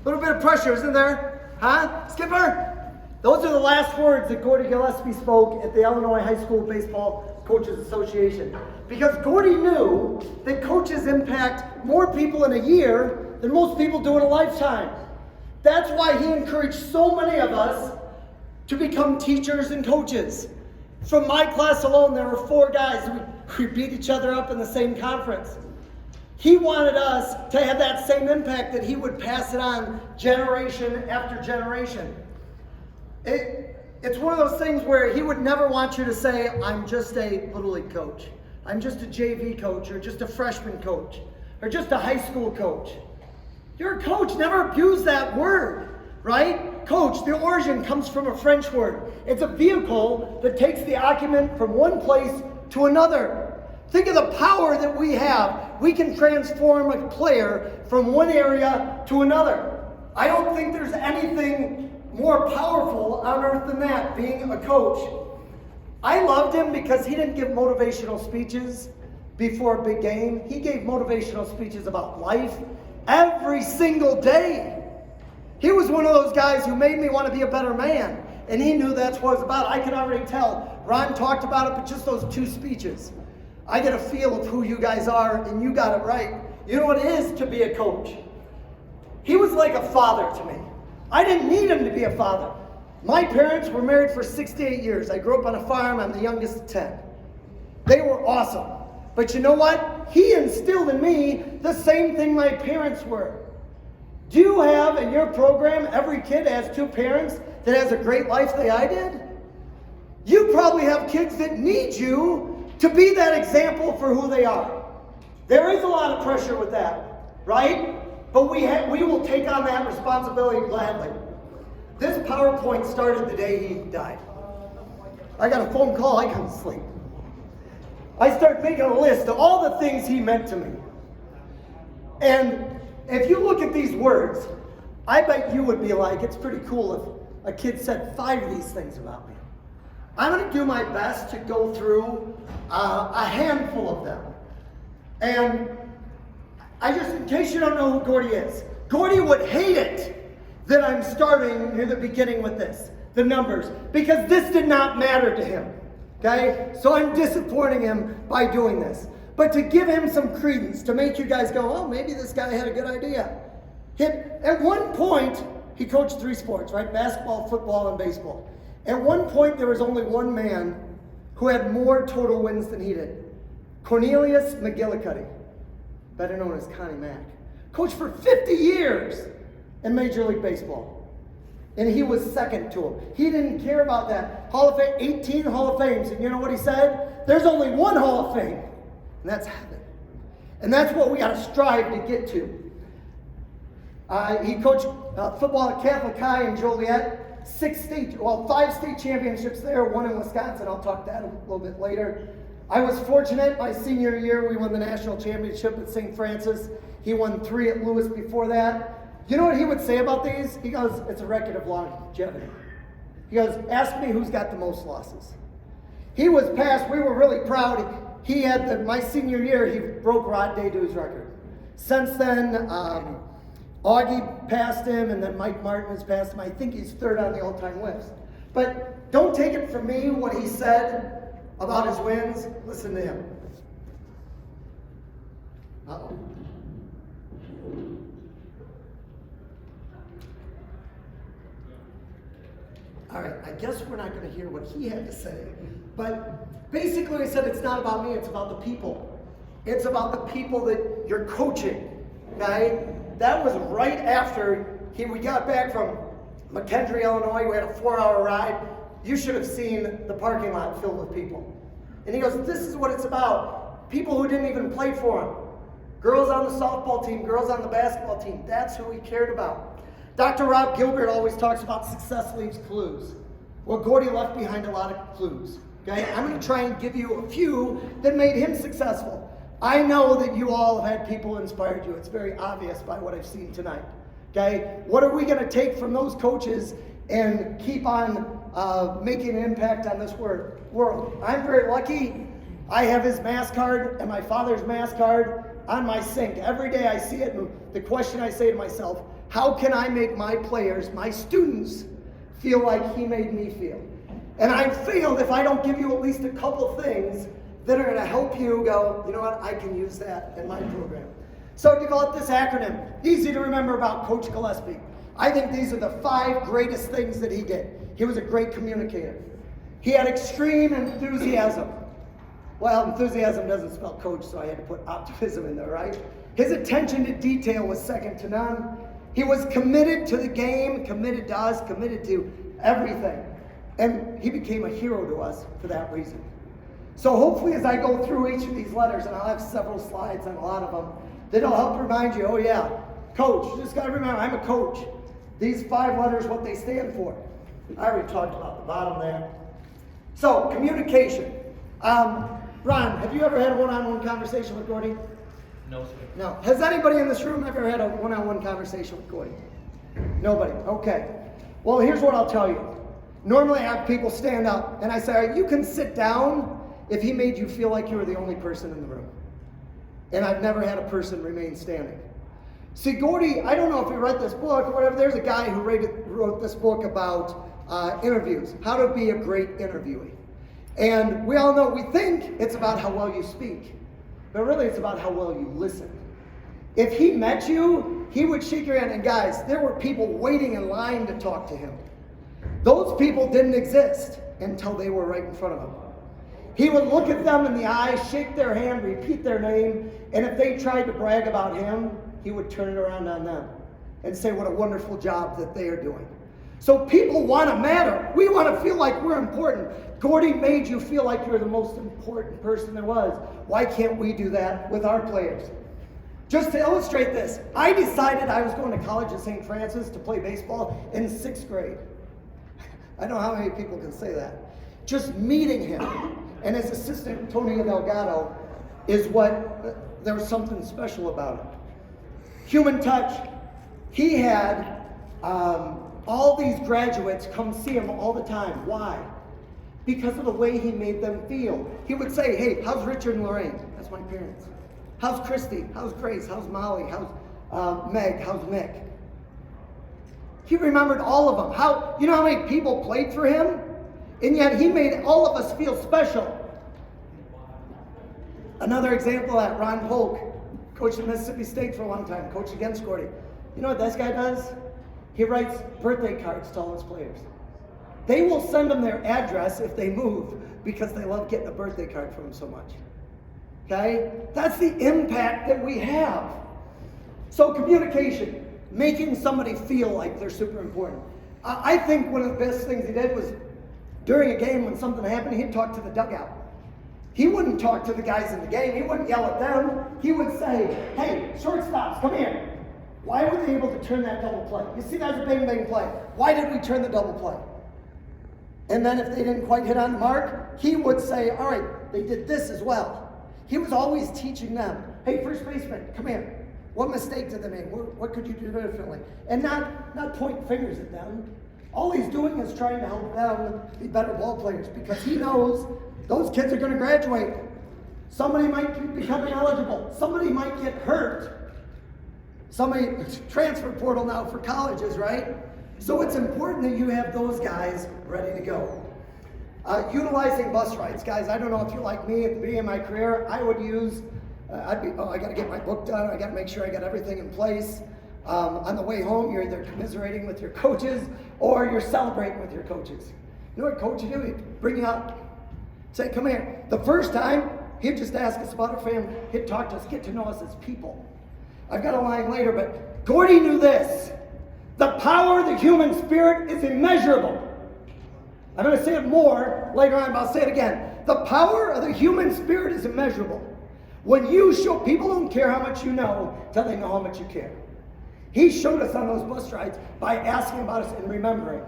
little bit of pressure, isn't there? Huh, Skipper? Those are the last words that Gordy Gillespie spoke at the Illinois High School Baseball Coaches Association. Because Gordy knew that coaches impact more people in a year than most people do in a lifetime. That's why he encouraged so many of us to become teachers and coaches. From my class alone, there were 4 guys who beat each other up in the same conference. He wanted us to have that same impact, that he would pass it on generation after generation. It's one of those things where he would never want you to say, I'm just a Little League coach. I'm just a JV coach, or just a freshman coach, or just a high school coach. You're a coach. Never abuse that word, right? Coach, the origin comes from a French word. It's a vehicle that takes the occupant from one place to another. Think of the power that we have. We can transform a player from one area to another. I don't think there's anything more powerful on earth than that, being a coach. I loved him because he didn't give motivational speeches before a big game. He gave motivational speeches about life every single day. He was one of those guys who made me want to be a better man, and he knew that's what it was about. I can already tell. Ron talked about it, but just those 2 speeches, I get a feel of who you guys are, and you got it right. You know what it is to be a coach? He was like a father to me. I didn't need him to be a father. My parents were married for 68 years. I grew up on a farm. I'm the youngest of 10. They were awesome. But you know what? He instilled in me the same thing my parents were. Do you have in your program, every kid has 2 parents that has a great life like I did? You probably have kids that need you to be that example for who they are. There is a lot of pressure with that, right? But we will take on that responsibility gladly. This PowerPoint started the day he died. I got a phone call, I couldn't sleep. I started making a list of all the things he meant to me. And if you look at these words, I bet you would be like, it's pretty cool if a kid said 5 of these things about me. I'm going to do my best to go through a handful of them. And in case you don't know who Gordy is, Gordy would hate it that I'm starting near the beginning with this, the numbers, because this did not matter to him, okay? So I'm disappointing him by doing this. But to give him some credence, to make you guys go, oh, maybe this guy had a good idea. At one point, he coached 3 sports, right? Basketball, football, and baseball. At one point, there was only one man who had more total wins than he did. Cornelius McGillicuddy, better known as Connie Mack, coached for 50 years in Major League Baseball. And he was second to him. He didn't care about that. Hall of Fame, 18 Hall of Fames. And you know what he said? There's only one Hall of Fame, and that's heaven. And that's what we got to strive to get to. He coached football at Catholic High in Joliet. 5 state championships there, 1 in Wisconsin. I'll talk that a little bit later. I was fortunate, my senior year, we won the national championship at St. Francis. He won 3 at Lewis before that. You know what he would say about these? He goes, it's a record of longevity. He goes, ask me who's got the most losses. He was passed, we were really proud. He had, my senior year, he broke Rod Daydu's record. Since then, Augie passed him, and then Mike Martin has passed him. I think he's 3rd on the all-time list. But don't take it from me, what he said about his wins. Listen to him. Uh-oh. All right, I guess we're not going to hear what he had to say. But basically he said it's not about me, it's about the people. It's about the people that you're coaching, okay? That was right after we got back from McKendree, Illinois. We had a 4-hour ride. You should have seen the parking lot filled with people. And he goes, this is what it's about. People who didn't even play for him. Girls on the softball team, girls on the basketball team. That's who he cared about. Dr. Rob Gilbert always talks about success leaves clues. Well, Gordy left behind a lot of clues. Okay, I'm going to try and give you a few that made him successful. I know that you all have had people inspired you. It's very obvious by what I've seen tonight. Okay, what are we going to take from those coaches and keep on making an impact on this world? I'm very lucky. I have his mass card and my father's mass card on my sink. Every day I see it, and the question I say to myself, how can I make my players, my students, feel like he made me feel? And I'm failed if I don't give you at least a couple things that are going to help you go, you know what, I can use that in my program. So develop this acronym, easy to remember about Coach Gillespie. I think these are the 5 greatest things that he did. He was a great communicator. He had extreme enthusiasm. Well, enthusiasm doesn't spell coach, so I had to put optimism in there, right? His attention to detail was second to none. He was committed to the game, committed to us, committed to everything. And he became a hero to us for that reason. So hopefully as I go through each of these letters, and I'll have several slides on a lot of them, that'll help remind you, oh yeah, coach, you just got to remember, I'm a coach. These 5 letters, what they stand for. I already talked about the bottom there. So, communication. Ron, have you ever had a one-on-one conversation with Gordy? No, sir. No. Has anybody in this room ever had a one-on-one conversation with Gordy? Nobody. Okay. Well, here's what I'll tell you. Normally I have people stand up and I say, all right, you can sit down if he made you feel like you were the only person in the room. And I've never had a person remain standing. See, Gordy, I don't know if you read this book or whatever, there's a guy who wrote this book about interviews, how to be a great interviewee. And we all know, we think it's about how well you speak, but really it's about how well you listen. If he met you, he would shake your hand, and guys, there were people waiting in line to talk to him. Those people didn't exist until they were right in front of him. He would look at them in the eye, shake their hand, repeat their name, and if they tried to brag about him, he would turn it around on them and say what a wonderful job that they are doing. So people want to matter. We want to feel like we're important. Gordy made you feel like you're the most important person there was. Why can't we do that with our players? Just to illustrate this, I decided I was going to college at St. Francis to play baseball in 6th grade. I don't know how many people can say that. Just meeting him and his assistant, Tony Delgado, is what, there was something special about it. Human touch. He had all these graduates come see him all the time. Why? Because of the way he made them feel. He would say, hey, how's Richard and Lorraine? That's my parents. How's Christy? How's Grace? How's Molly? How's Meg? How's Mick? He remembered all of them. How, you know how many people played for him? And yet he made all of us feel special. Another example of that, Ron Polk, coached at Mississippi State for a long time, coached against Gordy. You know what this guy does? He writes birthday cards to all his players. They will send them their address if they move because they love getting a birthday card from him so much. Okay? That's the impact that we have. So communication, making somebody feel like they're super important. I think one of the best things he did was during a game when something happened, he'd talk to the dugout. He wouldn't talk to the guys in the game. He wouldn't yell at them. He would say, hey, shortstops, come here. Why were they able to turn that double play? You see, that's a bang play. Why did we turn the double play? And then if they didn't quite hit on the mark, he would say, all right, they did this as well. He was always teaching them, hey, first baseman, come here. What mistake did they make? What could you do differently? And not point fingers at them. All he's doing is trying to help them be better ball players because he knows those kids are going to graduate. Somebody might become ineligible. Somebody might get hurt. Somebody, transfer portal now for colleges, right? So it's important that you have those guys ready to go. Utilizing bus rides. Guys, I don't know if you're like me at the beginning of my career, I would use, I got to get my book done, I got to make sure I got everything in place. On the way home, you're either commiserating with your coaches or you're celebrating with your coaches. You know what coach would do? He'd bring you up, say, come here. The first time, he'd just ask us about our family. He'd talk to us, get to know us as people. I've got a line later, but Gordy knew this. The power of the human spirit is immeasurable. I'm going to say it more later on, but I'll say it again. The power of the human spirit is immeasurable. When you show, people don't care how much you know until they know how much you care. He showed us on those bus rides by asking about us and remembering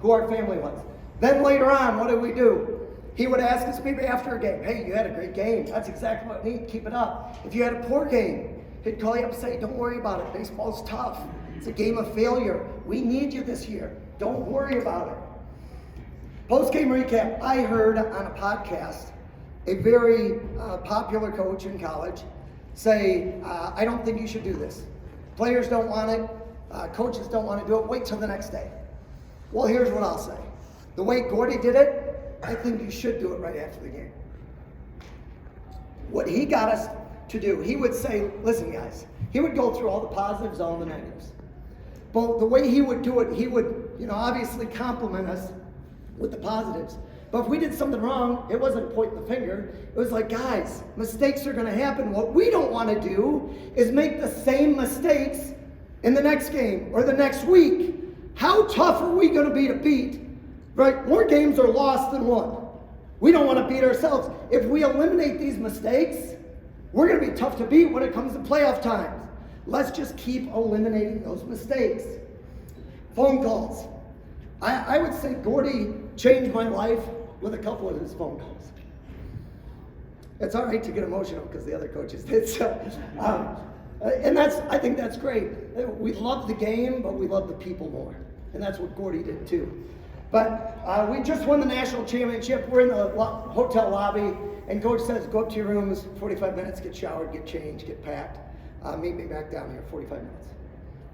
who our family was. Then later on, what did we do? He would ask us maybe after a game, hey, you had a great game. That's exactly what we need. Keep it up. If you had a poor game, he'd call you up and say, don't worry about it. Baseball's tough. It's a game of failure. We need you this year. Don't worry about it. Post-game recap. I heard on a podcast a very popular coach in college say, I don't think you should do this. Players don't want it. Coaches don't want to do it. Wait till the next day. Well, here's what I'll say. The way Gordy did it, I think you should do it right after the game. What he got us to do, he would say, listen guys, he would go through all the positives, all the negatives. But the way he would do it, he would, obviously compliment us with the positives. But if we did something wrong, it wasn't pointing the finger. It was like, guys, mistakes are going to happen. What we don't want to do is make the same mistakes in the next game or the next week. How tough are we going to be to beat? Right? More games are lost than won. We don't want to beat ourselves. If we eliminate these mistakes, we're going to be tough to beat when it comes to playoff times. Let's just keep eliminating those mistakes. Phone calls. I would say Gordy changed my life with a couple of his phone calls. It's all right to get emotional because the other coaches did. And I think that's great. We love the game, but we love the people more. And that's what Gordy did too. But we just won the national championship. We're in the hotel lobby, and Coach says, go up to your rooms, 45 minutes, get showered, get changed, get packed. Meet me back down here, 45 minutes.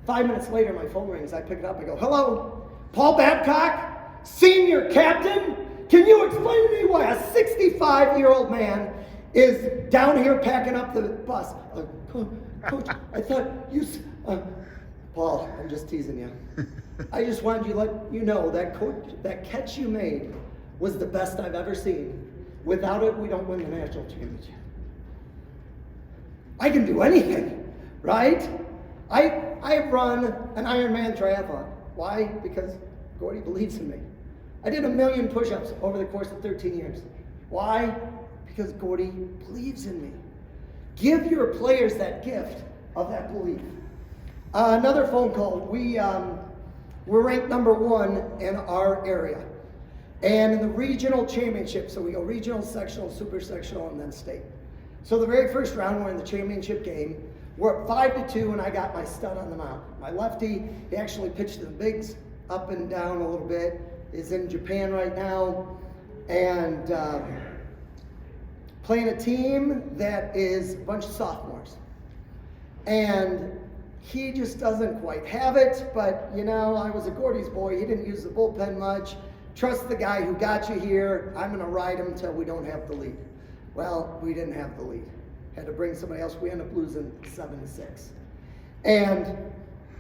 5 minutes later, my phone rings. I pick it up. I go, hello, Paul Babcock, senior captain. Can you explain to me why a 65-year-old man is down here packing up the bus? Coach, I thought you... Paul, I'm just teasing you. I just wanted to let you know that catch you made was the best I've ever seen. Without it, we don't win the national championship. I can do anything, right? I run an Ironman triathlon. Why? Because Gordy believes in me. I did 1 million push-ups over the course of 13 years. Why? Because Gordy believes in me. Give your players that gift of that belief. Another phone call. We're ranked number 1 in our area. And in the regional championship, so we go regional, sectional, super sectional, and then state. So the very first round, we're in the championship game. We're up 5-2, and I got my stud on the mound. My lefty, he actually pitched the bigs up and down a little bit, is in Japan right now, and playing a team that is a bunch of sophomores. And he just doesn't quite have it, but I was a Gordy's boy. He didn't use the bullpen much. Trust the guy who got you here. I'm going to ride him until we don't have the lead. Well, we didn't have the lead. Had to bring somebody else. We ended up losing 7-6. And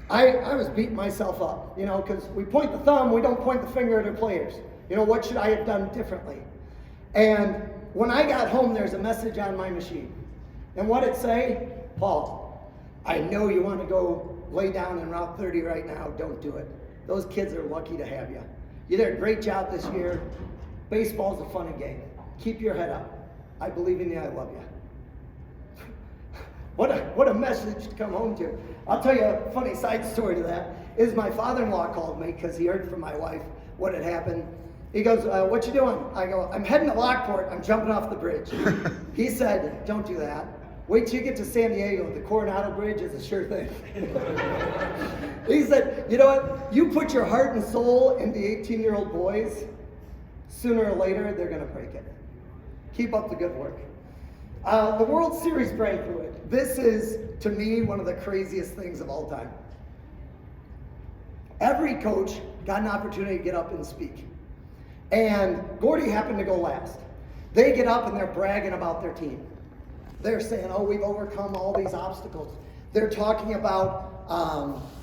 I was beating myself up, because we point the thumb, we don't point the finger at our players. What should I have done differently? And when I got home, there's a message on my machine. And what it say? Paul, I know you want to go lay down in Route 30 right now. Don't do it. Those kids are lucky to have you. You did a great job this year. Baseball's a funny game. Keep your head up. I believe in you. I love you. What a message to come home to. I'll tell you a funny side story to that. Is my father-in-law called me because he heard from my wife what had happened. He goes, what you doing? I go, I'm heading to Lockport. I'm jumping off the bridge. He said, don't do that. Wait till you get to San Diego. The Coronado Bridge is a sure thing. He said, you know what? You put your heart and soul into 18-year-old boys, sooner or later, they're going to break it. Keep up the good work. The World Series banquet. This is, to me, one of the craziest things of all time. Every coach got an opportunity to get up and speak. And Gordy happened to go last. They get up and they're bragging about their team. They're saying, we've overcome all these obstacles. They're talking about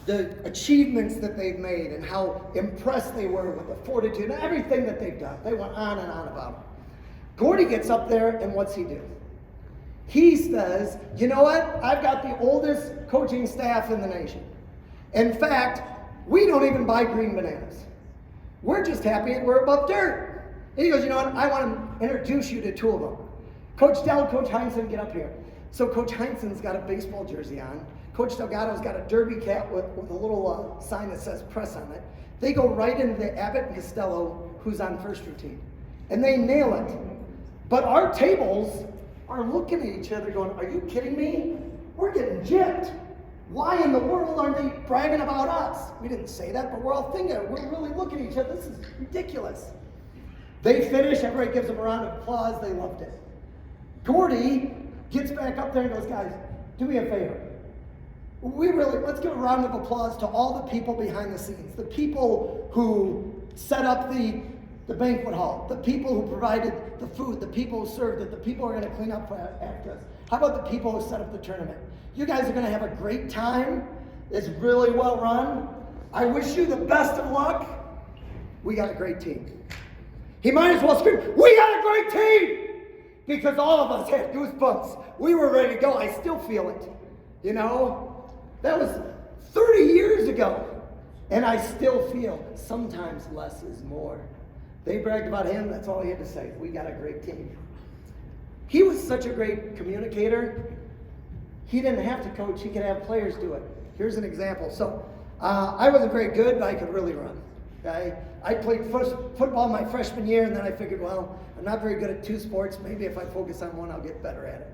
the achievements that they've made and how impressed they were with the fortitude and everything that they've done. They went on and on about it. Gordy gets up there, and what's he do? He says, you know what? I've got the oldest coaching staff in the nation. In fact, we don't even buy green bananas. We're just happy we're above dirt. And he goes, you know what? I want to introduce you to 2 of them. Coach Dell, Coach Heinsohn, get up here. So Coach Heinsohn's got a baseball jersey on. Coach Delgado's got a derby cap with a little sign that says press on it. They go right into the Abbott and Costello, who's on first routine. And they nail it. But our tables are looking at each other going, are you kidding me? We're getting gypped. Why in the world aren't they bragging about us? We didn't say that, but we're all thinking it. We're really looking at each other. This is ridiculous. They finish. Everybody gives them a round of applause. They loved it. Gordy gets back up there and goes, guys, do me a favor. let's give a round of applause to all the people behind the scenes, the people who set up the banquet hall, the people who provided the food, the people who served it, the people who are going to clean up after us. How about the people who set up the tournament? You guys are going to have a great time. It's really well run. I wish you the best of luck. We got a great team. He might as well scream, we got a great team! Because all of us had goosebumps. We were ready to go. I still feel it. You know? That was 30 years ago. And I still feel sometimes less is more. They bragged about him. That's all he had to say. We got a great team. He was such a great communicator. He didn't have to coach. He could have players do it. Here's an example. So I wasn't very good, but I could really run. Okay? I played football my freshman year, and then I figured, well, I'm not very good at two sports. Maybe if I focus on one, I'll get better at it.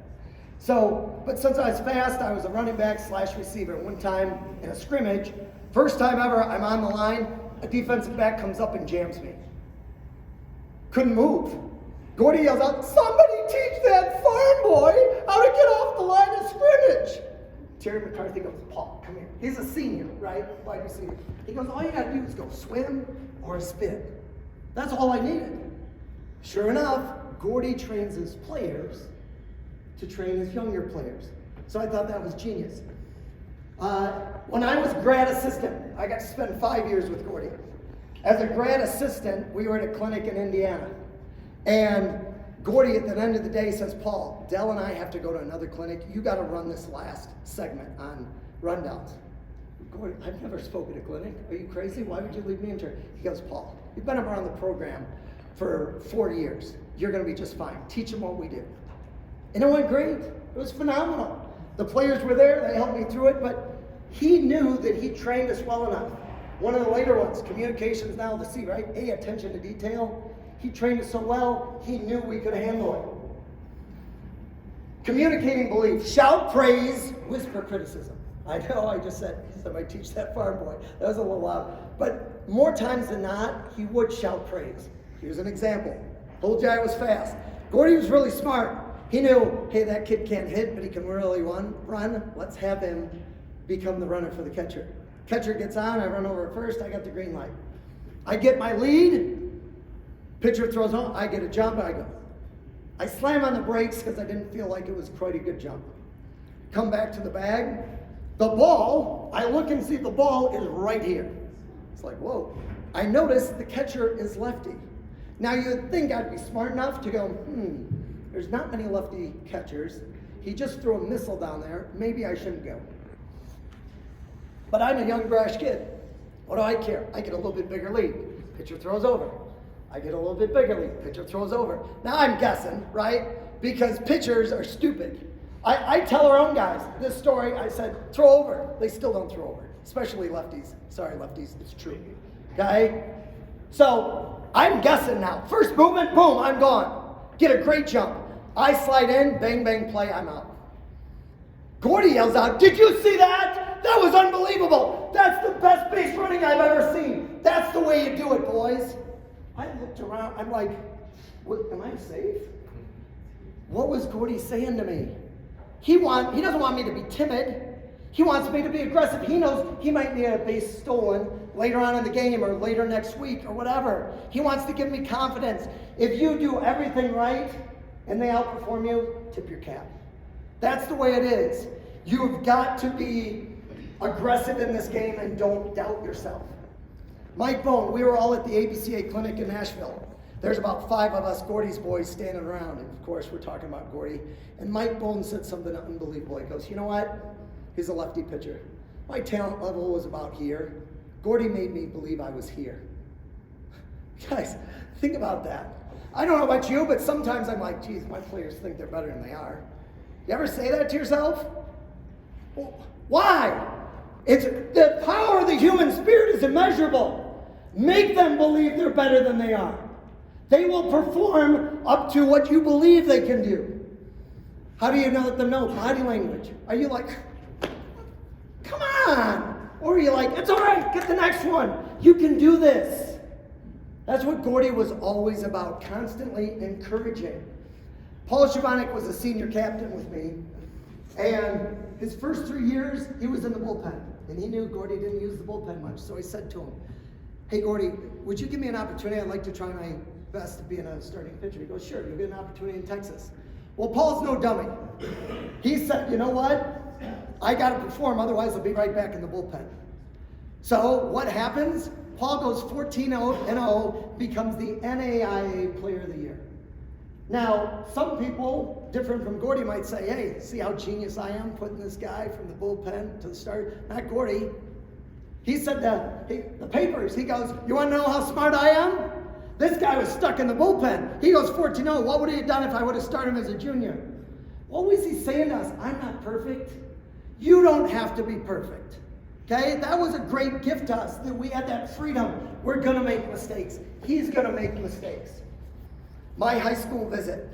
So, but since I was fast, I was a running back / receiver. One time in a scrimmage, first time ever, I'm on the line, a defensive back comes up and jams me. Couldn't move. Gordy yells out, somebody teach that farm boy how to get off the line of scrimmage. Terry McCarthy goes, Paul, come here. He's a senior, right? Wide receiver. He goes, all you got to do is go swim or spin. That's all I needed. Sure enough, Gordy trains his players to train his younger players. So I thought that was genius. When I was grad assistant, I got to spend 5 years with Gordy. As a grad assistant, we were at a clinic in Indiana. And Gordy, at the end of the day, says, Paul, Dell and I have to go to another clinic. You got to run this last segment on rundowns. Gordy, I've never spoken at a clinic. Are you crazy? Why would you leave me in charge? He goes, Paul, you've been around the program for 4 years. You're going to be just fine. Teach them what we do. And it went great. It was phenomenal. The players were there. They helped me through it. But he knew that he trained us well enough. One of the later ones, communications now, the C, right? A, attention to detail. He trained us so well, he knew we could handle it. Communicating belief, shout praise, whisper criticism. I know I just said, somebody teach that farm boy. That was a little loud. But more times than not, he would shout praise. Here's an example. Told you I was fast. Gordy was really smart. He knew, hey, that kid can't hit, but he can really run. Let's have him become the runner for the catcher. Catcher gets on, I run over first, I got the green light. I get my lead, pitcher throws home, I get a jump, I go. I slam on the brakes because I didn't feel like it was quite a good jump. Come back to the bag. The ball, I look and see the ball is right here. It's like, whoa. I notice the catcher is lefty. Now you'd think I'd be smart enough to go, there's not many lefty catchers. He just threw a missile down there. Maybe I shouldn't go. But I'm a young, brash kid. What do I care? I get a little bit bigger lead. Pitcher throws over. I get a little bit bigger lead. Pitcher throws over. Now I'm guessing, right? Because pitchers are stupid. I tell our own guys this story. I said, throw over. They still don't throw over, especially lefties. Sorry, lefties, it's true. Okay? So I'm guessing now. First movement, boom, I'm gone. Get a great jump. I slide in, bang, bang, play, I'm out. Gordy yells out, did you see that? That was unbelievable. That's the best base running I've ever seen. That's the way you do it, boys. I looked around. I'm like, am I safe? What was Gordy saying to me? He doesn't want me to be timid. He wants me to be aggressive. He knows he might need a base stolen later on in the game or later next week or whatever. He wants to give me confidence. If you do everything right and they outperform you, tip your cap. That's the way it is. You've got to be aggressive in this game and don't doubt yourself. Mike Bone, we were all at the ABCA clinic in Nashville. There's about 5 of us Gordy's boys standing around, and of course we're talking about Gordy. And Mike Bone said something unbelievable. He goes, you know what? He's a lefty pitcher. My talent level was about here. Gordy made me believe I was here. Guys, think about that. I don't know about you, but sometimes I'm like, geez, my players think they're better than they are. You ever say that to yourself? Why? It's the power of the human spirit is immeasurable. Make them believe they're better than they are. They will perform up to what you believe they can do. How do you let them know? Body language. Are you like, come on? Or are you like, it's all right, get the next one. You can do this. That's what Gordy was always about, constantly encouraging. Paul Schiavonic was a senior captain with me, and his first 3 years, he was in the bullpen. And he knew Gordy didn't use the bullpen much. So he said to him, hey, Gordy, would you give me an opportunity? I'd like to try my best to be in a starting pitcher. He goes, sure, you'll get an opportunity in Texas. Well, Paul's no dummy. He said, you know what? I got to perform, otherwise I'll be right back in the bullpen. So what happens? Paul goes 14-0, becomes the NAIA Player of the Year. Now, some people, different from Gordy, might say, hey, see how genius I am putting this guy from the bullpen to the start? Not Gordy. He said that the papers, he goes, you want to know how smart I am? This guy was stuck in the bullpen. He goes 14-0. What would he have done if I would have started him as a junior? What was he saying to us? I'm not perfect. You don't have to be perfect. Okay? That was a great gift to us, that we had that freedom. We're going to make mistakes. He's going to make mistakes. My high school visit.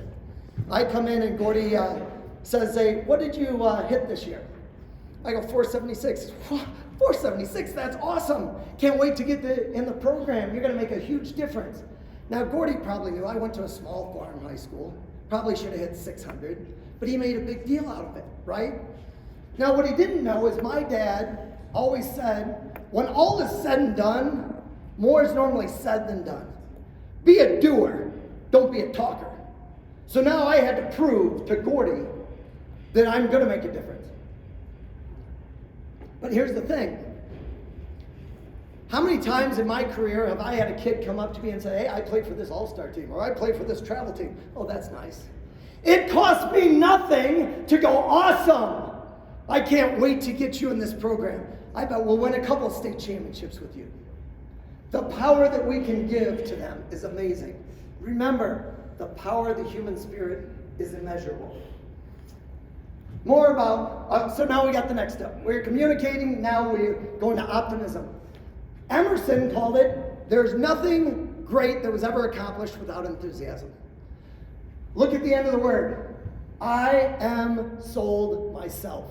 I come in and Gordy says, hey, what did you hit this year? I go, 476. 476, that's awesome. Can't wait to get in the program. You're going to make a huge difference. Now, Gordy probably knew I went to a small farm high school. Probably should have hit 600, but he made a big deal out of it, right? Now, what he didn't know is my dad always said, when all is said and done, more is normally said than done. Be a doer, don't be a talker. So now I had to prove to Gordy that I'm going to make a difference. But here's the thing. How many times in my career have I had a kid come up to me and say, hey, I played for this all-star team, or I played for this travel team. Oh, that's nice. It cost me nothing to go, awesome. I can't wait to get you in this program. I bet we'll win a couple state championships with you. The power that we can give to them is amazing. Remember, the power of the human spirit is immeasurable. More about, so now we got the next step. We're communicating, now we're going to optimism. Emerson called it, there's nothing great that was ever accomplished without enthusiasm. Look at the end of the word. I am sold myself.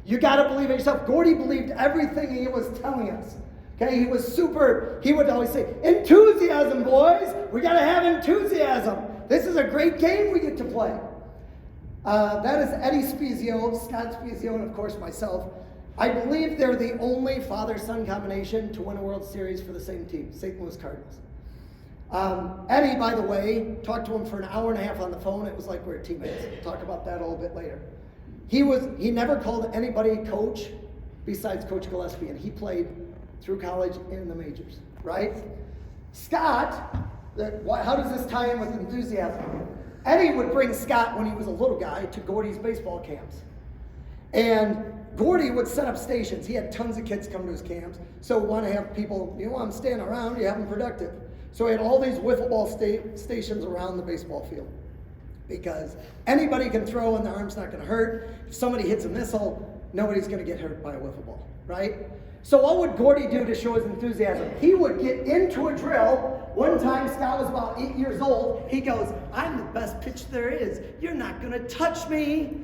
You got to believe it yourself. Gordy believed everything he was telling us. Okay, he would always say, enthusiasm, boys. We got to have enthusiasm. This is a great game we get to play. That is Eddie Spezio, Scott Spezio, and of course myself. I believe they're the only father-son combination to win a World Series for the same team, St. Louis Cardinals. Eddie, by the way, talked to him for an hour and a half on the phone. It was like we were teammates. We'll talk about that a little bit later. He never called anybody coach besides Coach Gillespie, and he played through college in the majors, right? Scott, how does this tie in with enthusiasm? Eddie would bring Scott when he was a little guy to Gordy's baseball camps. And Gordy would set up stations. He had tons of kids come to his camps. So we want to have people, you want them standing around, you have them productive. So he had all these wiffle ball stations around the baseball field. Because anybody can throw and the arm's not going to hurt. If somebody hits a missile, nobody's going to get hurt by a wiffle ball, right? So what would Gordy do to show his enthusiasm? He would get into a drill. One time, Scott was about 8 years old. He goes, I'm the best pitcher there is. You're not going to touch me.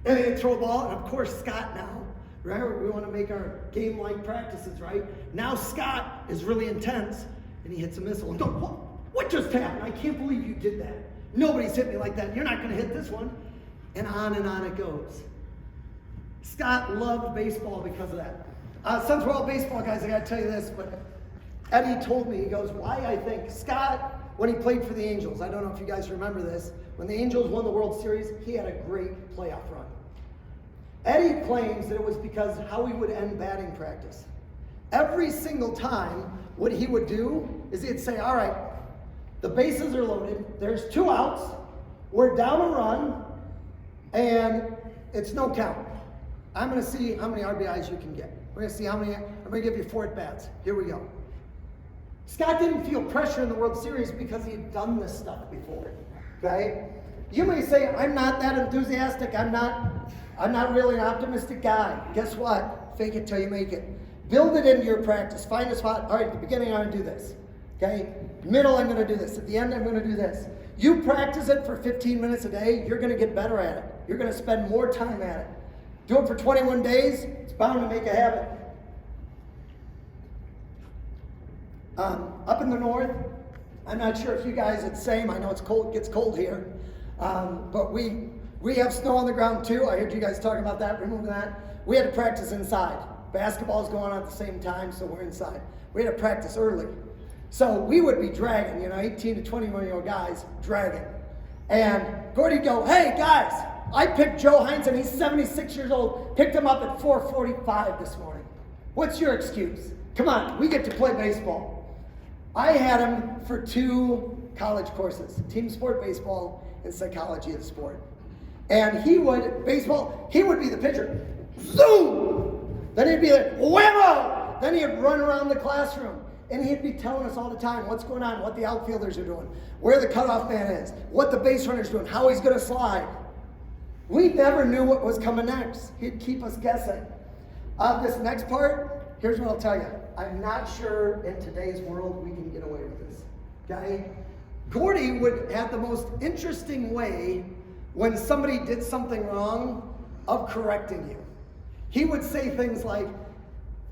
And he'd throw a ball. And of course, Scott now, right? We want to make our game-like practices, right? Now Scott is really intense. And he hits a missile. And goes, what just happened? I can't believe you did that. Nobody's hit me like that. You're not going to hit this one. And on it goes. Scott loved baseball because of that. Since we're all baseball guys, I got to tell you this, but Eddie told me, he goes, why I think Scott, when he played for the Angels, I don't know if you guys remember this, when the Angels won the World Series, he had a great playoff run. Eddie claims that it was because how he would end batting practice. Every single time, what he would do is he'd say, all right, the bases are loaded, there's 2 outs, we're down a run, and it's no count. I'm going to see how many RBIs you can get. We're going to see how many, I'm going to give you 4 at-bats. Here we go. Scott didn't feel pressure in the World Series because he had done this stuff before, okay? You may say, I'm not that enthusiastic. I'm not really an optimistic guy. Guess what? Fake it till you make it. Build it into your practice. Find a spot. All right, at the beginning, I'm going to do this, okay? Middle, I'm going to do this. At the end, I'm going to do this. You practice it for 15 minutes a day, you're going to get better at it. You're going to spend more time at it. Do it for 21 days, it's bound to make a habit. Up in the north, I'm not sure if you guys, it's the same. I know it's cold, it gets cold here. But we We have snow on the ground too. I heard you guys talking about that, removing that. We had to practice inside. Basketball's going on at the same time, so we're inside. We had to practice early. So we would be dragging, 18 to 21-year-old guys dragging. And Gordy'd go, hey guys, I picked Joe Hines and he's 76 years old. Picked him up at 4:45 this morning. What's your excuse? Come on, we get to play baseball. I had him for 2 college courses, team sport baseball and psychology of the sport. And he would be the pitcher. Zoom! Then he'd be like, whammo! Then he'd run around the classroom. And he'd be telling us all the time what's going on, what the outfielders are doing, where the cutoff man is, what the base runner's doing, how he's going to slide. We never knew what was coming next. He'd keep us guessing. This next part, here's what I'll tell you. I'm not sure in today's world we can get away with this. Okay? Gordy would have the most interesting way when somebody did something wrong of correcting you. He would say things like,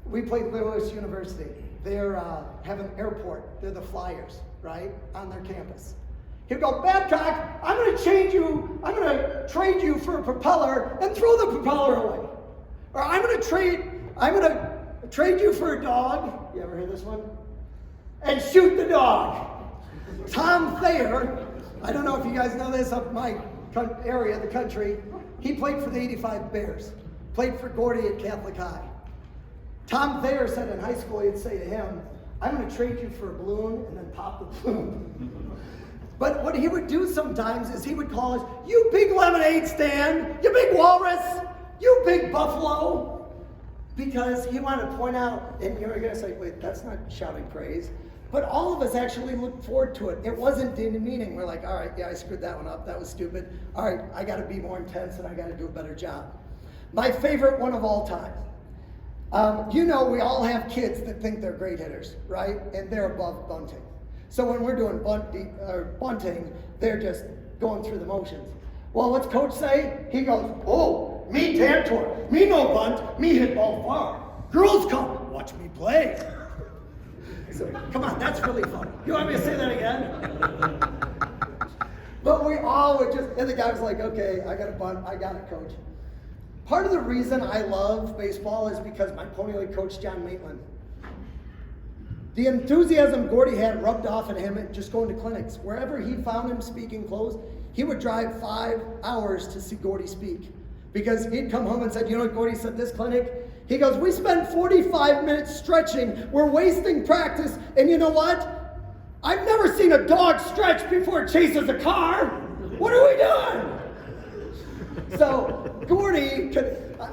we played Lewis University. They're have an airport. They're the Flyers, right, on their campus. He'd go, Babcock, I'm going to trade you for a propeller and throw the propeller away. Or I'm going to trade you for a dog. You ever hear this one? And shoot the dog. Tom Thayer, I don't know if you guys know this, up my area, the country, he played for the '85 Bears. Played for Gordy at Catholic High. Tom Thayer said in high school, he'd say to him, I'm going to trade you for a balloon and then pop the balloon. But what he would do sometimes is he would call us, you big lemonade stand, you big walrus, you big buffalo. Because he wanted to point out, and you're going to say, wait, that's not shouting praise. But all of us actually looked forward to it. It wasn't demeaning. We're like, all right, yeah, I screwed that one up. That was stupid. All right, I got to be more intense and I got to do a better job. My favorite one of all time. We all have kids that think they're great hitters, right? And they're above bunting. So when we're doing bunting, they're just going through the motions. Well, what's coach say? He goes, oh, me tantor, me no bunt, me hit ball far. Girls come, watch me play. So, come on, that's really fun. You want me to say that again? But we all would and the guy was like, okay, I got a bunt, I got it, coach. Part of the reason I love baseball is because my Pony League coach, John Maitland, the enthusiasm Gordy had rubbed off on him at just going to clinics. Wherever he found him speaking close, he would drive 5 hours to see Gordy speak. Because he'd come home and said, you know what Gordy said this clinic? He goes, we spent 45 minutes stretching. We're wasting practice. And you know what? I've never seen a dog stretch before it chases a car. What are we doing? So Gordy,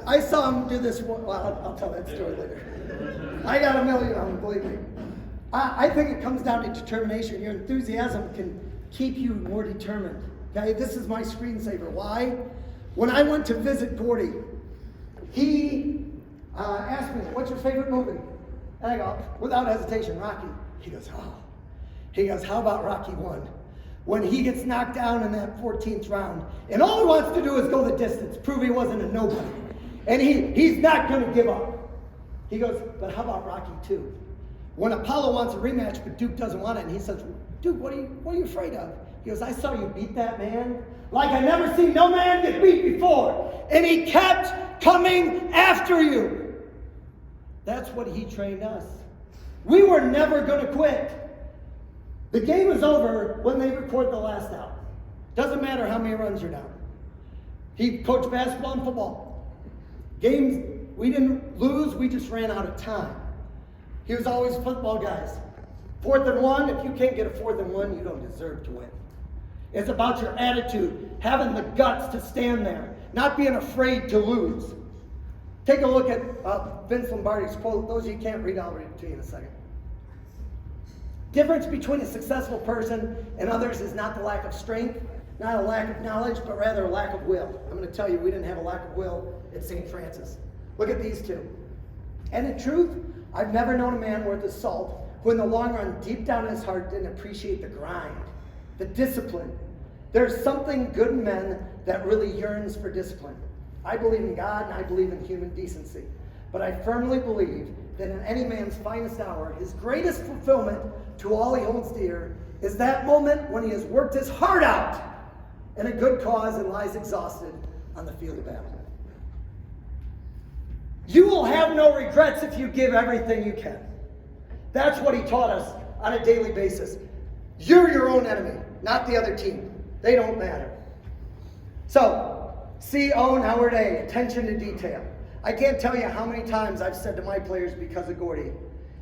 I saw him do this. Well, I'll tell that story later. I got a million of them, believe me. I think it comes down to determination. Your enthusiasm can keep you more determined. Okay, this is my screensaver. Why? When I went to visit Gordy, he asked me, what's your favorite movie? And I go, without hesitation, Rocky. He goes, oh. He goes, how about Rocky 1? When he gets knocked down in that 14th round, and all he wants to do is go the distance, prove he wasn't a nobody. And he's not going to give up. He goes, but how about Rocky 2? When Apollo wants a rematch, but Duke doesn't want it, and he says, Duke, what are you afraid of? He goes, I saw you beat that man like I never seen no man get beat before. And he kept coming after you. That's what he trained us. We were never going to quit. The game is over when they record the last out. Doesn't matter how many runs you're down. He coached basketball and football. Games, we didn't lose, we just ran out of time. He was always football guys. 4th and 1, if you can't get a 4th and 1, you don't deserve to win. It's about your attitude, having the guts to stand there, not being afraid to lose. Take a look at Vince Lombardi's quote. Those of you who can't read, I'll read it to you in a second. Difference between a successful person and others is not the lack of strength, not a lack of knowledge, but rather a lack of will. I'm going to tell you, we didn't have a lack of will at St. Francis. Look at these two. And in truth, I've never known a man worth his salt who in the long run, deep down in his heart, didn't appreciate the grind, the discipline. There's something good in men that really yearns for discipline. I believe in God and I believe in human decency. But I firmly believe that in any man's finest hour, his greatest fulfillment to all he holds dear is that moment when he has worked his heart out in a good cause and lies exhausted on the field of battle. You will have no regrets if you give everything you can. That's what he taught us on a daily basis. You're your own enemy, not the other team. They don't matter. So, C, own, Howard A, attention to detail. I can't tell you how many times I've said to my players because of Gordy,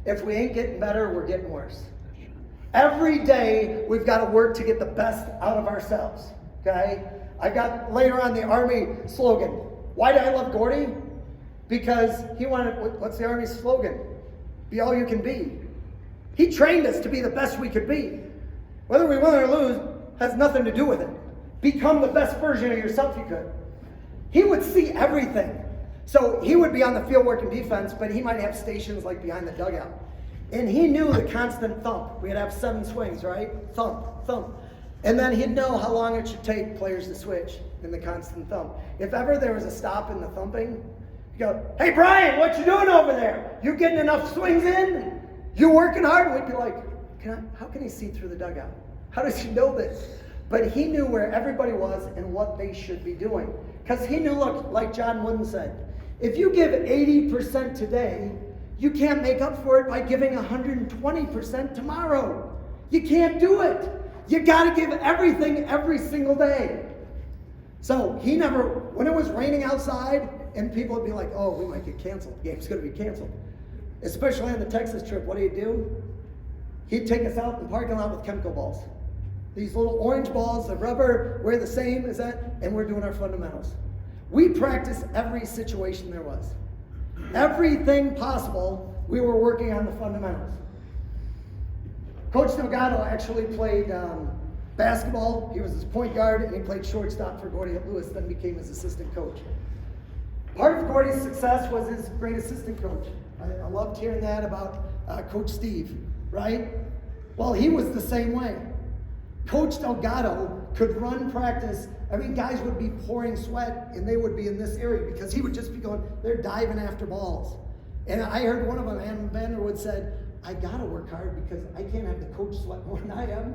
if we ain't getting better, we're getting worse. Every day, we've got to work to get the best out of ourselves, okay? I got later on the Army slogan. Why do I love Gordy? Because he wanted, what's the Army slogan? Be all you can be. He trained us to be the best we could be. Whether we win or lose has nothing to do with it. Become the best version of yourself you could. He would see everything. So he would be on the field working defense, but he might have stations like behind the dugout. And he knew the constant thump. We'd have 7 swings, right? Thump, thump. And then he'd know how long it should take players to switch in the constant thump. If ever there was a stop in the thumping, you go, hey Brian, what you doing over there? You getting enough swings in? You working hard? And we'd be like, how can he see through the dugout? How does he know this? But he knew where everybody was and what they should be doing. Because he knew, look, like John Wooden said, if you give 80% today, you can't make up for it by giving 120% tomorrow. You can't do it. You got to give everything every single day. So he never, when it was raining outside and people would be like, oh, we might get canceled. The game's going to be canceled. Especially on the Texas trip, what do? He'd take us out in the parking lot with chemical balls. These little orange balls, the rubber, we're the same as that, and we're doing our fundamentals. We practiced every situation there was. Everything possible, we were working on the fundamentals. Coach Delgado actually played basketball. He was his point guard, and he played shortstop for Gordy at Lewis, then became his assistant coach. Part of Gordy's success was his great assistant coach. I loved hearing that about Coach Steve, right? Well, he was the same way. Coach Delgado could run practice. I mean, guys would be pouring sweat, and they would be in this area because he would just be going, they're diving after balls. And I heard one of them, Adam Vanderwood, said, I got to work hard because I can't have the coach sweat more than I am.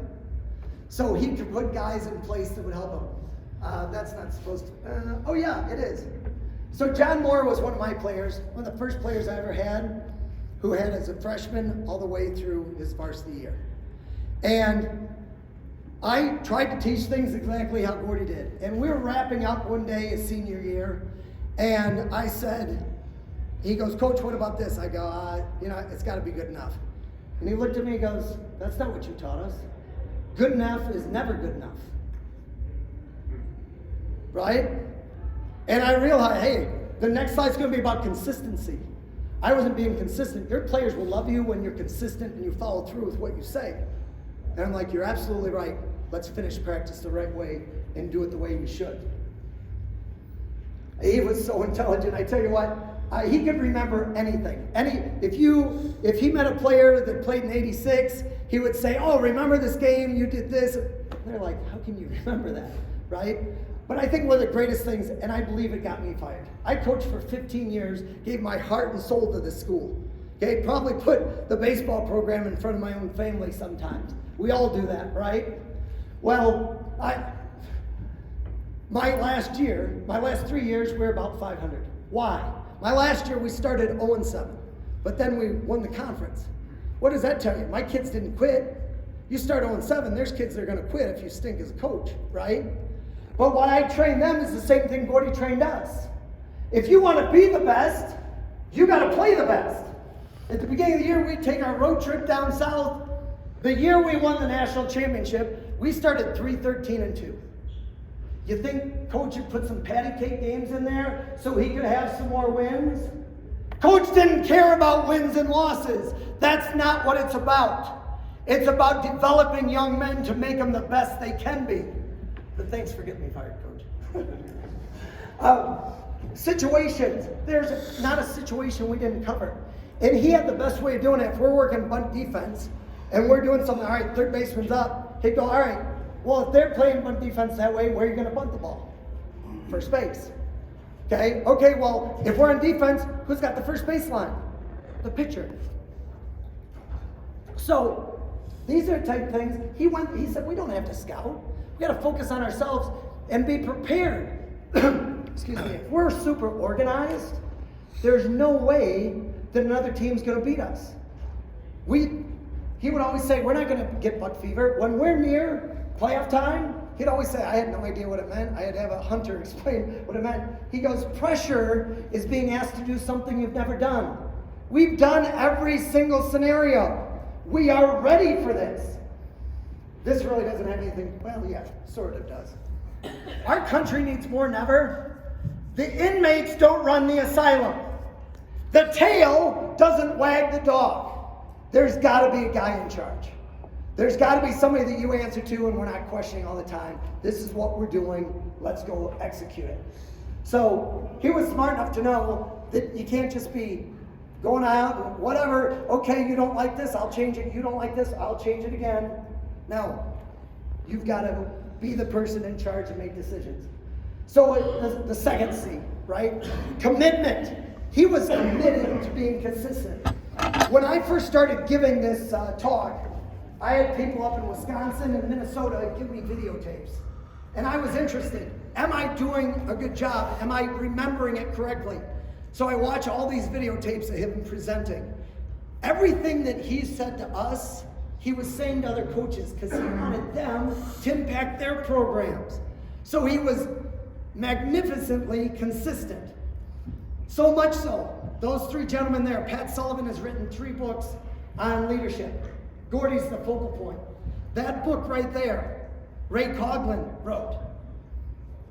So he could put guys in place that would help him. That's not supposed to, oh yeah, it is. So John Moore was one of my players, one of the first players I ever had, who had as a freshman all the way through his varsity year. And I tried to teach things exactly how Gordy did. And we were wrapping up one day his senior year, and I said, he goes, Coach, what about this? I go, it's got to be good enough. And he looked at me and goes, that's not what you taught us. Good enough is never good enough. Right? And I realized, hey, the next slide's going to be about consistency. I wasn't being consistent. Your players will love you when you're consistent and you follow through with what you say. And I'm like, you're absolutely right. Let's finish practice the right way and do it the way we should. He was so intelligent. I tell you what, he could remember anything. If he met a player that played in '86, he would say, oh, remember this game? You did this. And they're like, how can you remember that, right? But I think one of the greatest things, and I believe it got me fired. I coached for 15 years, gave my heart and soul to this school. Okay, probably put the baseball program in front of my own family sometimes. We all do that, right? Well, my last 3 years, we're about 500. Why? My last year, we started 0-7, but then we won the conference. What does that tell you? My kids didn't quit. You start 0-7, there's kids that are going to quit if you stink as a coach, right? But what I train them is the same thing Gordy trained us. If you want to be the best, you got to play the best. At the beginning of the year, we'd take our road trip down south. The year we won the national championship, we started 3-13-2. You think Coach would put some patty cake games in there so he could have some more wins? Coach didn't care about wins and losses. That's not what it's about. It's about developing young men to make them the best they can be. But thanks for getting me fired, Coach. Situations. There's not a situation we didn't cover. And he had the best way of doing it. If we're working bunt defense and we're doing something, all right, third baseman's up, he'd go, all right, well, if they're playing bunt defense that way, where are you going to bunt the ball? First base. Okay, well, if we're on defense, who's got the first baseline? The pitcher. So these are the type of things. He said, we don't have to scout. We got to focus on ourselves. and be prepared. Excuse me. If we're super organized, there's no way that another team's going to beat us. He would always say, we're not going to get buck fever. When we're near playoff time, he'd always say, I had no idea what it meant. I had to have a hunter explain what it meant. He goes, pressure is being asked to do something you've never done. We've done every single scenario. We are ready for this. This really doesn't have anything, well, yeah, sort of does. Our country needs more than ever. The inmates don't run the asylum. The tail doesn't wag the dog. There's got to be a guy in charge. There's got to be somebody that you answer to and we're not questioning all the time. This is what we're doing. Let's go execute it. So he was smart enough to know that you can't just be going out and whatever. Okay, you don't like this, I'll change it. You don't like this, I'll change it again. No, you've got to be the person in charge and make decisions. So the second C, right? Commitment. He was committed to being consistent. When I first started giving this talk, I had people up in Wisconsin and Minnesota give me videotapes. And I was interested. Am I doing a good job? Am I remembering it correctly? So I watch all these videotapes of him presenting. Everything that he said to us, he was saying to other coaches because he wanted them to impact their programs. So he was magnificently consistent. So much so, those three gentlemen there, Pat Sullivan has written 3 books on leadership. Gordy's the focal point. That book right there, Ray Coughlin wrote.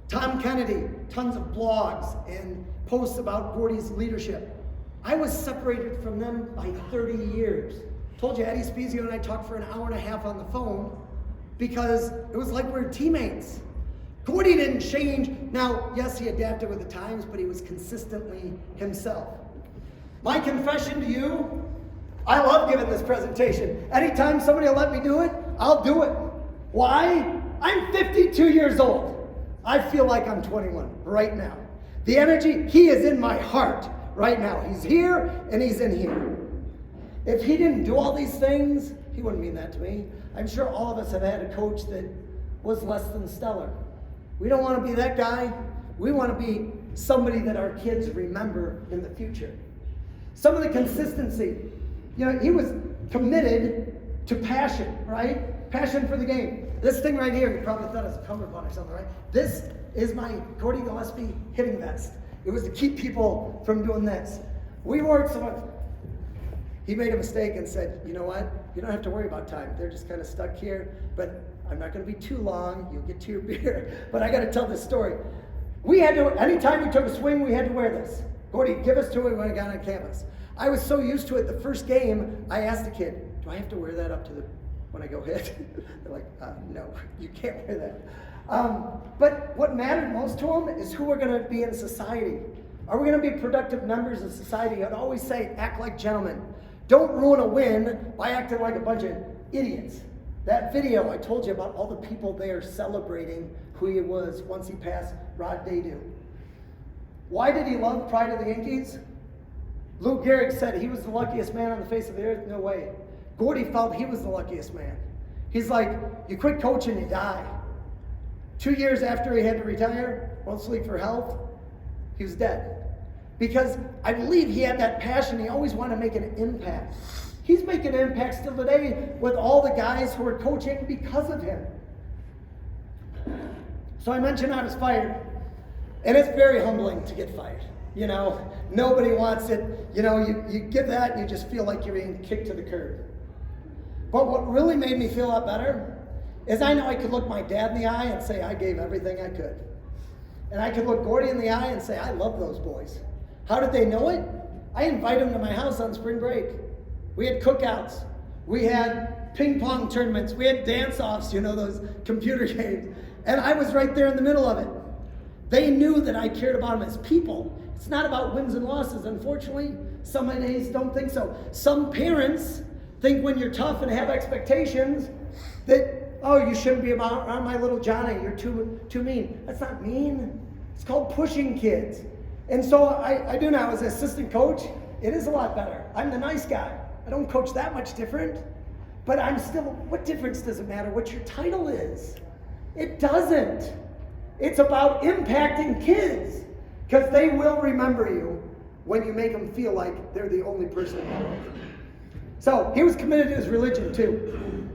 Tom Kennedy, tons of blogs and posts about Gordy's leadership. I was separated from them by 30 years. Told you, Eddie Spezio and I talked for an hour and a half on the phone because it was like we were teammates. Gordy didn't change. Now, yes, he adapted with the times, but he was consistently himself. My confession to you, I love giving this presentation. Anytime somebody will let me do it, I'll do it. Why? I'm 52 years old. I feel like I'm 21 right now. The energy, he is in my heart right now. He's here and he's in here. If he didn't do all these things, he wouldn't mean that to me. I'm sure all of us have had a coach that was less than stellar. We don't want to be that guy. We want to be somebody that our kids remember in the future. Some of the consistency. You know, he was committed to passion, right? Passion for the game. This thing right here, you probably thought it was a cummerbund or something, right? This is my Gordy Gillespie hitting vest. It was to keep people from doing this. We wore it so much. He made a mistake and said, you know what? You don't have to worry about time. They're just kind of stuck here, but I'm not going to be too long. You'll get to your beer. But I got to tell this story. We had to, anytime we took a swing, we had to wear this. Gordy, give us to it when I got on campus. I was so used to it, the first game, I asked the kid, do I have to wear that up to when I go hit? They're like, no, you can't wear that. But what mattered most to them is who we're going to be in society. Are we going to be productive members of society? I'd always say, act like gentlemen. Don't ruin a win by acting like a bunch of idiots. That video, I told you about all the people there celebrating who he was once he passed Rod Daydew. Why did he love Pride of the Yankees? Lou Gehrig said he was the luckiest man on the face of the earth. No way. Gordy felt he was the luckiest man. He's like, you quit coaching, you die. 2 years after he had to retire, mostly for health, he was dead. Because I believe he had that passion. He always wanted to make an impact. He's making an impact still today with all the guys who are coaching because of him. So I mentioned I was fired. And it's very humbling to get fired. You know, nobody wants it. You know, you give that and you just feel like you're being kicked to the curb. But what really made me feel a lot better is I know I could look my dad in the eye and say I gave everything I could. And I could look Gordy in the eye and say I love those boys. How did they know it? I invited them to my house on spring break. We had cookouts. We had ping pong tournaments. We had dance-offs, you know, those computer games. And I was right there in the middle of it. They knew that I cared about them as people. It's not about wins and losses. Unfortunately, some days don't think so. Some parents think when you're tough and have expectations that, oh, you shouldn't be around my little Johnny. You're too mean. That's not mean. It's called pushing kids. And so I do now as an assistant coach. It is a lot better. I'm the nice guy. I don't coach that much different. But I'm still, what difference does it matter what your title is? It doesn't. It's about impacting kids, because they will remember you when you make them feel like they're the only person in the world. So he was committed to his religion too.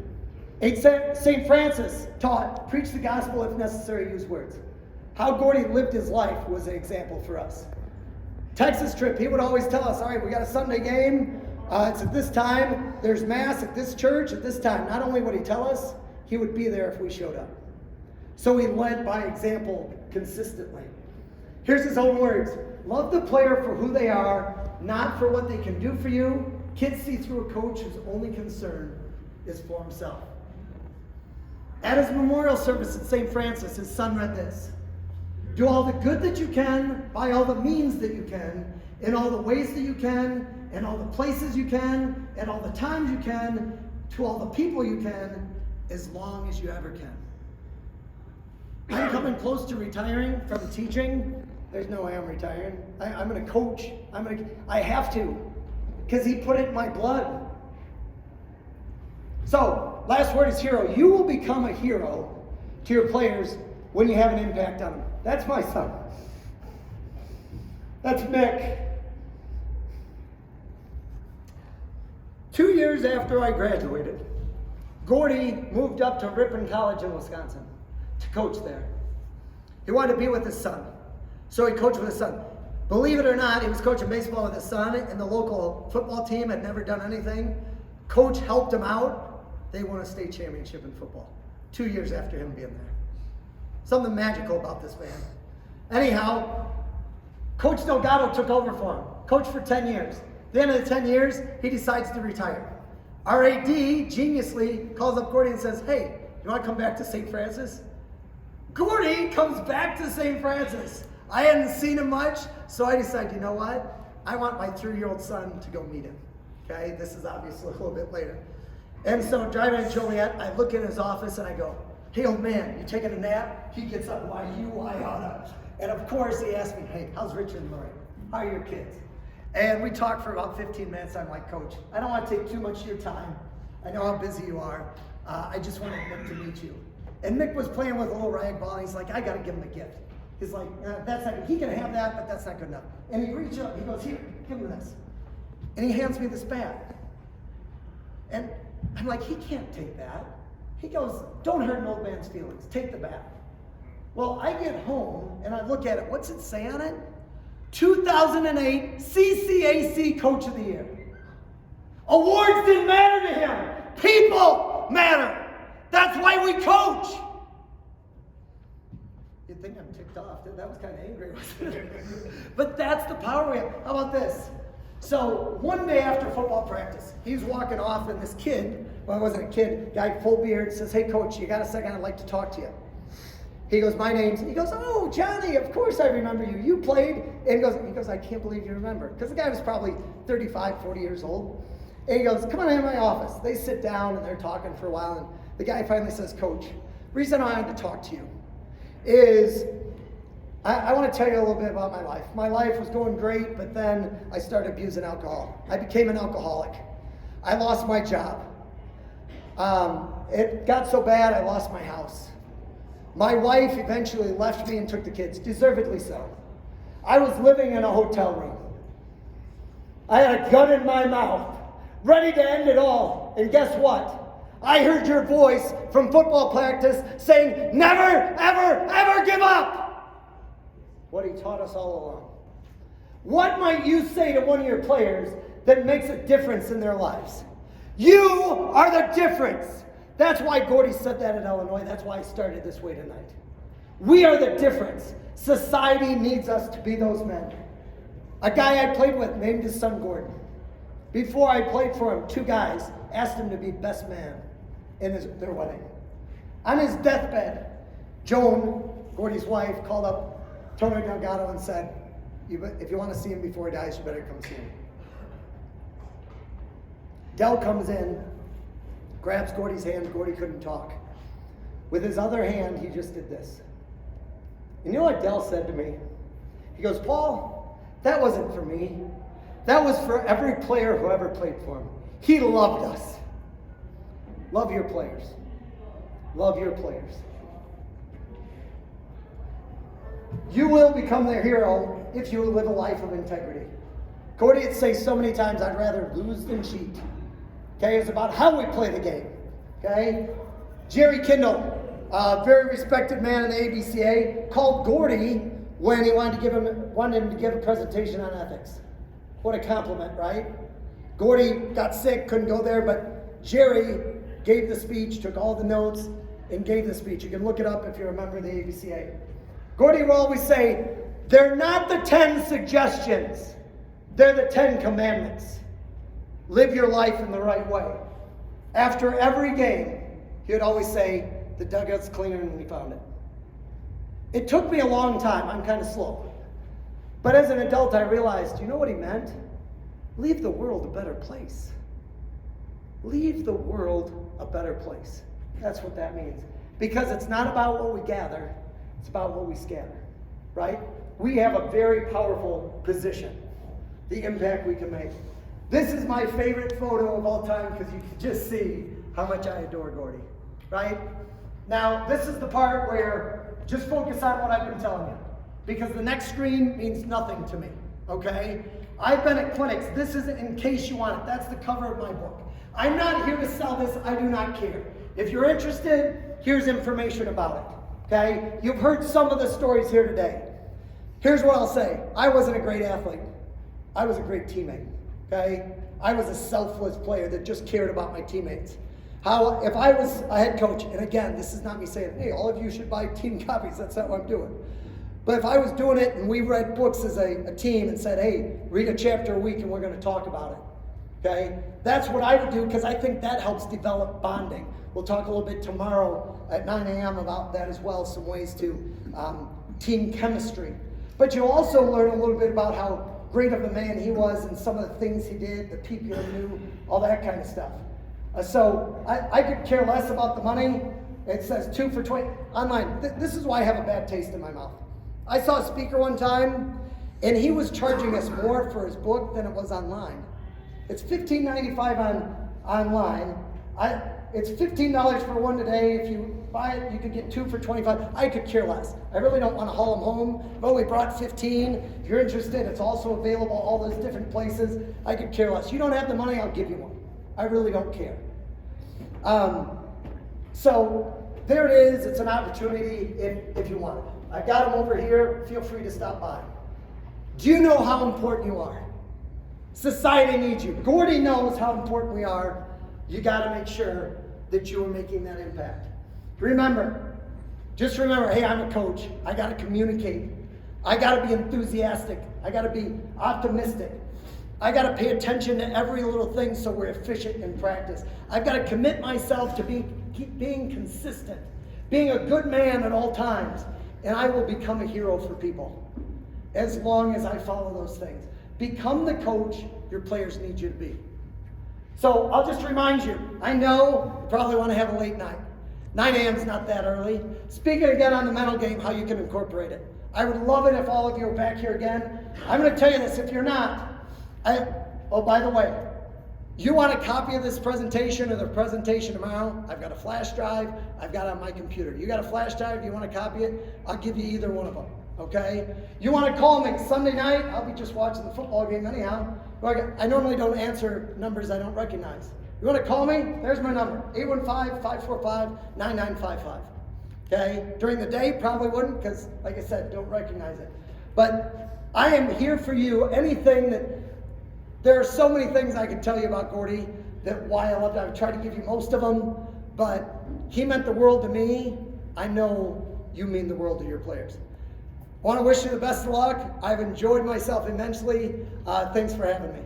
St. Francis taught, preach the gospel, if necessary, use words. How Gordy lived his life was an example for us. Texas trip, he would always tell us, all right, we got a Sunday game. It's at this time. There's mass at this church at this time. Not only would he tell us, he would be there if we showed up. So he led by example consistently. Here's his own words. Love the player for who they are, not for what they can do for you. Kids see through a coach whose only concern is for himself. At his memorial service at St. Francis, his son read this. Do all the good that you can, by all the means that you can, in all the ways that you can, in all the places you can, at all the times you can, to all the people you can, as long as you ever can. I'm coming close to retiring from teaching. There's no way I'm retiring. I'm going to coach. I have to, because he put it in my blood. So, last word is hero. You will become a hero to your players when you have an impact on them. That's my son. That's Mick. 2 years after I graduated, Gordy moved up to Ripon College in Wisconsin to coach there. He wanted to be with his son, so he coached with his son. Believe it or not, he was coaching baseball with his son, and the local football team had never done anything. Coach helped him out. They won a state championship in football 2 years after him being there. Something magical about this man. Anyhow, Coach Delgado took over for him. Coached for 10 years. At the end of the 10 years, he decides to retire. Our AD geniusly calls up Gordy and says, hey, you want to come back to St. Francis? Gordy comes back to St. Francis. I hadn't seen him much, so I decided, you know what? I want my 3-year-old son to go meet him. Okay, this is obviously a little bit later. And so driving to Joliet, I look in his office and I go, hey, old man, you taking a nap? He gets up, why oughta. And of course he asked me, hey, how's Richard and Lori? How are your kids? And we talked for about 15 minutes. I'm like, Coach, I don't want to take too much of your time. I know how busy you are. I just wanted Mick to meet you. And Mick was playing with a little rag ball, and he's like, I got to give him a gift. He's like, that's not good. He can have that, but that's not good enough. And he reaches up, he goes, here, give him this. And he hands me this bat. And I'm like, he can't take that. He goes, don't hurt an old man's feelings. Take the bat. Well, I get home, and I look at it. What's it say on it? 2008 CCAC Coach of the Year. Awards didn't matter to him. People matter. That's why we coach. You'd think I'm ticked off. That was kind of angry, wasn't it? But that's the power we have. How about this? So one day after football practice, he's walking off, and this kid, well, it wasn't a kid, guy full beard, says, hey, Coach, you got a second? I'd like to talk to you. He goes, my name's, he goes, oh, Johnny, of course I remember you. You played. And he goes, I can't believe you remember. Because the guy was probably 35, 40 years old. And he goes, come on in my office. They sit down, and they're talking for a while. And the guy finally says, Coach, the reason I wanted to talk to you is I want to tell you a little bit about my life. My life was going great, but then I started abusing alcohol. I became an alcoholic. I lost my job. It got so bad, I lost my house. My wife eventually left me and took the kids, deservedly so. I was living in a hotel room. I had a gun in my mouth, ready to end it all. And guess what? I heard your voice from football practice saying, never, ever, ever give up. What he taught us all along. What might you say to one of your players that makes a difference in their lives? You are the difference. That's why Gordy said that in Illinois. That's why I started this way tonight. We are the difference. Society needs us to be those men. A guy I played with named his son Gordon. Before I played for him, 2 guys asked him to be best man in their wedding. On his deathbed, Joan, Gordy's wife, called up Tony Delgado and said, if you want to see him before he dies, you better come see him. Del comes in, grabs Gordy's hand. Gordy couldn't talk. With his other hand, he just did this. And you know what Del said to me? He goes, Paul, that wasn't for me. That was for every player who ever played for him. He loved us. Love your players. Love your players. you will become their hero if you live a life of integrity. Gordy would say so many times, I'd rather lose than cheat. Okay, it's about how we play the game. Okay? Jerry Kindle, a very respected man in the ABCA, called Gordy when he wanted him to give a presentation on ethics. What a compliment, right? Gordy got sick, couldn't go there, but Jerry gave the speech, took all the notes, and gave the speech. You can look it up if you're a member of the ABCA. Gordy will always say, they're not the 10 suggestions, they're the 10 commandments. Live your life in the right way. After every game, he would always say, the dugout's cleaner than we found it. It took me a long time. I'm kind of slow. But as an adult, I realized, you know what he meant? Leave the world a better place. Leave the world a better place. That's what that means. Because it's not about what we gather, it's about what we scatter, right? We have a very powerful position, the impact we can make. This is my favorite photo of all time because you can just see how much I adore Gordy, right? Now, this is the part where just focus on what I've been telling you because the next screen means nothing to me, okay? I've been at clinics. This is in case you want it. That's the cover of my book. I'm not here to sell this. I do not care. If you're interested, here's information about it, okay? You've heard some of the stories here today. Here's what I'll say. I wasn't a great athlete. I was a great teammate, okay? I was a selfless player that just cared about my teammates. If I was a head coach, and again, this is not me saying, hey, all of you should buy team copies. That's not what I'm doing. But if I was doing it and we read books as a team and said, hey, read a chapter a week and we're going to talk about it, okay? That's what I would do because I think that helps develop bonding. We'll talk a little bit tomorrow at 9 a.m. about that as well, some ways to team chemistry. But you'll also learn a little bit about how great of a man he was and some of the things he did, the people he knew, all that kind of stuff. So I could care less about the money. It says 2 for 20 online. This is why I have a bad taste in my mouth. I saw a speaker one time, and he was charging us more for his book than it was online. It's $15.95 online. It's $15 for one today. If you buy it, you could get 2 for $25. I could care less. I really don't want to haul them home. I've only brought 15. If you're interested, it's also available all those different places. I could care less. You don't have the money, I'll give you one. I really don't care. So there it is. It's an opportunity if you want it. I got them over here. Feel free to stop by. Do you know how important you are? Society needs you. Gordy knows how important we are. You got to make sure that you are making that impact. Just remember, hey, I'm a coach. I got to communicate. I got to be enthusiastic. I got to be optimistic. I got to pay attention to every little thing so we're efficient in practice. I've got to commit myself to being consistent, being a good man at all times, and I will become a hero for people as long as I follow those things. Become the coach your players need you to be. So I'll just remind you, I know you probably want to have a late night. 9 a.m. is not that early. Speaking again on the mental game, how you can incorporate it. I would love it if all of you are back here again. I'm going to tell you this, if you're not, by the way, you want a copy of this presentation or the presentation tomorrow? I've got a flash drive. I've got it on my computer. You got a flash drive? You want to copy it? I'll give you either one of them, okay? You want to call me Sunday night? I'll be just watching the football game anyhow. I normally don't answer numbers I don't recognize. You want to call me? There's my number, 815-545-9955. Okay? During the day, probably wouldn't because, like I said, don't recognize it. But I am here for you. There are so many things I could tell you about Gordy that why I loved it. I've tried to give you most of them, but he meant the world to me. I know you mean the world to your players. I want to wish you the best of luck. I've enjoyed myself immensely. Thanks for having me.